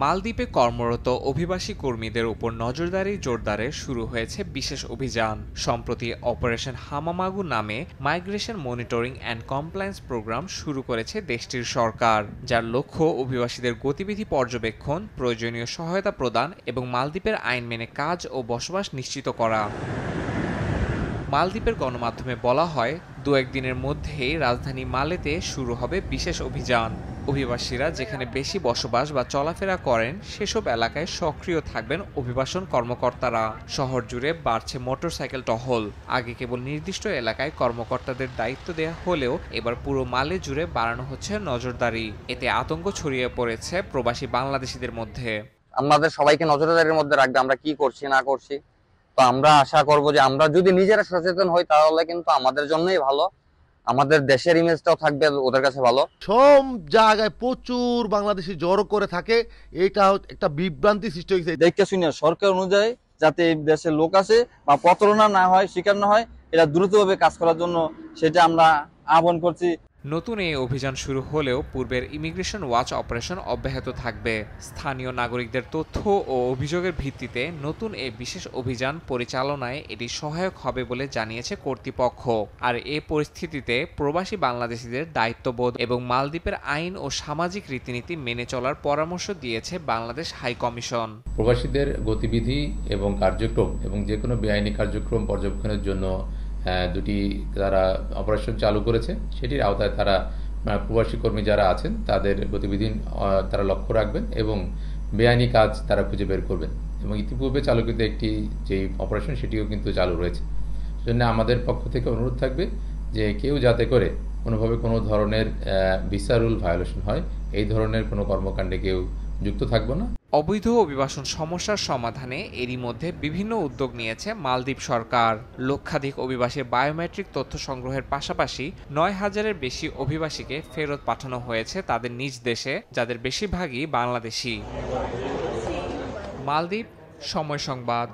মালদ্বীপে কর্মরত অভিবাসী কর্মীদের উপর নজরদারি জোরদারে শুরু হয়েছে বিশেষ অভিযান। সম্প্রতি অপারেশন হামামাগু নামে migration monitoring and compliance programme শুরু করেছে দেশটির সরকার, যার লক্ষ্য অভিবাসীদের গতিবিধি পর্যবেক্ষণ, প্রয়োজনীয় সহায়তা প্রদান এবং মালদ্বীপের আইন মেনে কাজ ও বসবাস নিশ্চিত করা। মালদ্বীপের গণমাধ্যমে বলা হয়, দু একদিনের মধ্যেই রাজধানী মালেতে শুরু হবে বিশেষ অভিযান। অভিবাসীরা যেখানে বেশি বসবাস বা চলাফেরা করেন সেসব এলাকায় সক্রিয় থাকবেন অভিবাসন কর্মকর্তারা। শহর জুড়ে বাড়ছে মোটরসাইকেল টহল। আগে কেবল নির্দিষ্ট এলাকায় কর্মকর্তাদের দায়িত্ব দেওয়া হলেও এবার পুরো মালে জুড়ে বাড়ানো হচ্ছে নজরদারি। এতে আতঙ্ক ছড়িয়ে পড়েছে প্রবাসী বাংলাদেশিদের মধ্যে। আমাদের সবাইকে নজরদারির মধ্যে রাখবে আমরা কি করছি না করছি। তো আমরা আশা করব যে আমরা যদি নিজেরা সচেতন হই তাহলে কিন্তু আমাদের জন্যই ভালো, আমাদের দেশের ইমেজটাও থাকবে ওদের কাছে ভালো। সব জায়গায় প্রচুর বাংলাদেশি জড়ো করে থাকে, এটা একটা বিভ্রান্তি সৃষ্টি হয়েছে। দেখতে শুনে সরকার অনুযায়ী যাতে এই দেশের লোক আছে বা প্রতারণা না হয়, শিকার না হয়, এটা দ্রুতভাবে কাজ করার জন্য সেটা আমরা আহ্বান করছি। নতুন এই অভিযান শুরু হলেও পূর্বের ইমিগ্রেশন ওয়াচ অপারেশন অব্যাহত থাকবে। স্থানীয় নাগরিকদের তথ্য ও অভিযোগের ভিত্তিতে নতুন এই বিশেষ অভিযান পরিচালনায় এটি সহায়ক হবে বলে জানিয়েছে কর্তৃপক্ষ। আর এ পরিস্থিতিতে প্রবাসী বাংলাদেশিদের দায়িত্ববোধ এবং মালদ্বীপের আইন ও সামাজিক রীতিনীতি মেনে চলার পরামর্শ দিয়েছে বাংলাদেশ হাই কমিশন। প্রবাসীদের গতিবিধি এবং কার্যক্রম এবং যে কোনো বেআইনি কার্যক্রম পর্যবেক্ষণের জন্য দুটি তারা অপারেশন চালু করেছে। সেটির আওতায় তারা প্রবাসী কর্মী যারা আছেন তাদের গতিবিধি তারা লক্ষ্য রাখবেন এবং বেআইনি কাজ তারা খুঁজে বের করবেন। এবং ইতিপূর্বে চালুকৃত একটি যে অপারেশন সেটিও কিন্তু চালু রয়েছে। সেজন্য আমাদের পক্ষ থেকে অনুরোধ থাকবে যে কেউ যাতে করে কোনোভাবে কোনো ধরনের ভিসা রুল ভায়োলেশন হয়, এই ধরনের কোনো কর্মকাণ্ডে কেউ যুক্ত থাকবো না। অবৈধ অভিবাসন সমস্যার সমাধানে এরই মধ্যে বিভিন্ন উদ্যোগ নিয়েছে মালদ্বীপ সরকার। লক্ষাধিক অভিবাসীর বায়োমেট্রিক তথ্য সংগ্রহের পাশাপাশি ৯,০০০-এর বেশি অভিবাসীকে ফেরত পাঠানো হয়েছে তাদের নিজ দেশে, যাদের বেশিরভাগই বাংলাদেশি। মালদ্বীপ, সময় সংবাদ।